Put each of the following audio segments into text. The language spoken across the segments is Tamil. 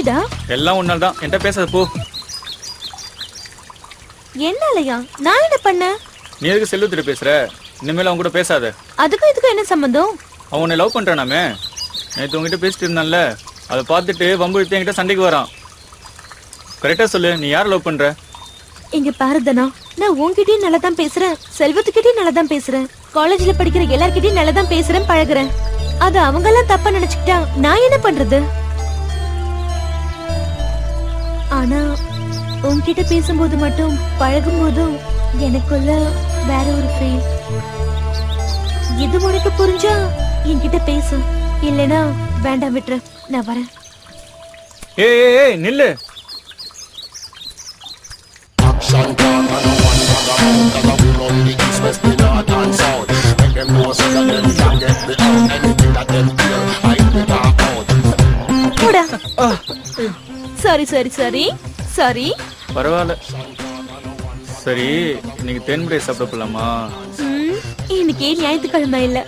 என்னாச்சுடா? எல்லாம் உன்னால தான். என்கிட்ட பேசாத போ. என்னாலயா? நான் என்ன பண்ண? நீ எதுக்கு செல்வத்திட்ட பேசுற? இனிமேல் அவன் கூட பேசாத. அதுக்கும் இதுக்கும் என்ன சம்பந்தம்? அவன் உன்னை லவ் பண்றானாமே. நேற்று உங்ககிட்ட பேசிட்டு இருந்தான்ல, அதை பார்த்துட்டு வம்பு எடுத்து என்கிட்ட சண்டைக்கு வரான். கரெக்டா சொல்லு, நீ யார் லவ் பண்ற? இங்க பாருதனா, நான் உன்கிட்டயும் நல்லா தான் பேசுறேன், செல்வத்துக்கிட்டயும் நல்லா தான் பேசுறேன், காலேஜ்ல படிக்கிற எல்லார்கிட்டயும் நல்லா தான் பேசுறேன், பழகுறேன். அது அவங்க எல்லாம் தப்பா நினைச்சுக்கிட்டா நான் என்ன பண்றது? ஆனா உன்கிட்ட பேசும்போது மட்டும், பழகும் போதும் எனக்குள்ள வேற ஒரு ஃபீல். இது உனக்கு புரிஞ்சா என்கிட்ட பேசு, இல்லனா வேண்டாம் விட்டுரு, நான் வரேன். ஏய் நில்லு. Sorry sorry sorry sorry. பரவாயில்ல. சரி, இன்னைக்கு தேன்முறை சாப்பிட போலாமா? இன்னைக்கு ஞாயிற்றுக்கிழமை இல்ல.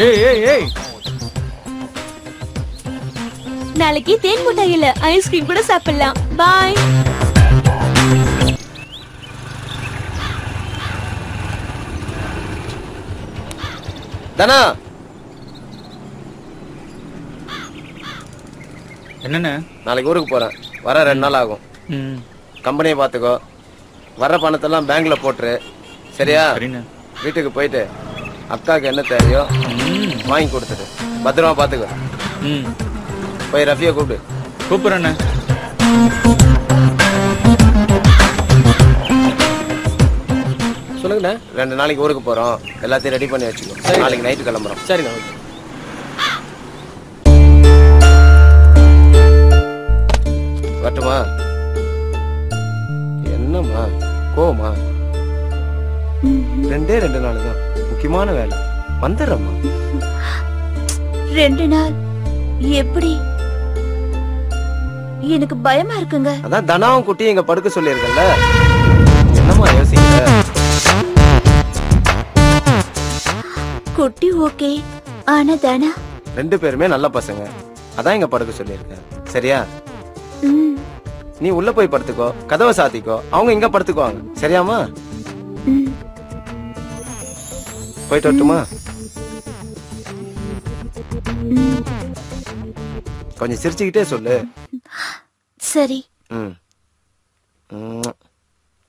ஏய் ஏய் ஏய், நாளைக்கு தேன் மிட்டாய் இல்ல, ஐஸ்கிரீம் கூட சாப்பிடலாம். பாய். தனா, என்னண்ணே? நாளைக்கு ஊருக்கு போறேன், வர 2 நாள் ஆகும். கம்பெனியை பார்த்துக்கோ, வர பணத்தெல்லாம் பேங்க்ல போட்டுரு, சரியா? வீட்டுக்கு போயிட்டு அக்காவுக்கு என்ன தேவையோ வாங்கி கொடுத்துட்டு பத்திரமா பார்த்துக்கோ. போய் ரஃபியை கூப்பிடு. கூப்பிடுறேண்ணே. சொல்லுங்கண்ணே. 2 நாளைக்கு ஊருக்கு போறோம், எல்லாத்தையும் ரெடி பண்ணி வச்சுக்கோ. நாளைக்கு நைட்டு கிளம்புறோம். சரிண்ணா. வரட்டுமா? என்னம்மா கோவமா? 2 நாள் தான், முக்கியமான வேலை. வந்துடுறம்மா. 2 நாள் எப்படி? எனக்கு பயமா இருக்குங்க. அதான் தனாவும் குட்டி இங்க படுக்க சொல்லியிருக்கல, என்னம்மா யோசிக்கிற? குட்டி ஓகே, ஆனா தானா 2 பேருமே நல்ல பசங்க, அதான் இங்க படுக்க சொல்லியிருக்கேன், சரியா? நீ உள்ள போய் படுத்துக்கோ, கதவை சாத்திக்கோ, அவங்க இங்க படுத்துக்குவாங்க, சரியாமா? போயிட்டு வரட்டுமா? கொஞ்சம் சிரிச்சுக்கிட்டே சொல்லு. சரி.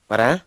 வரேன்.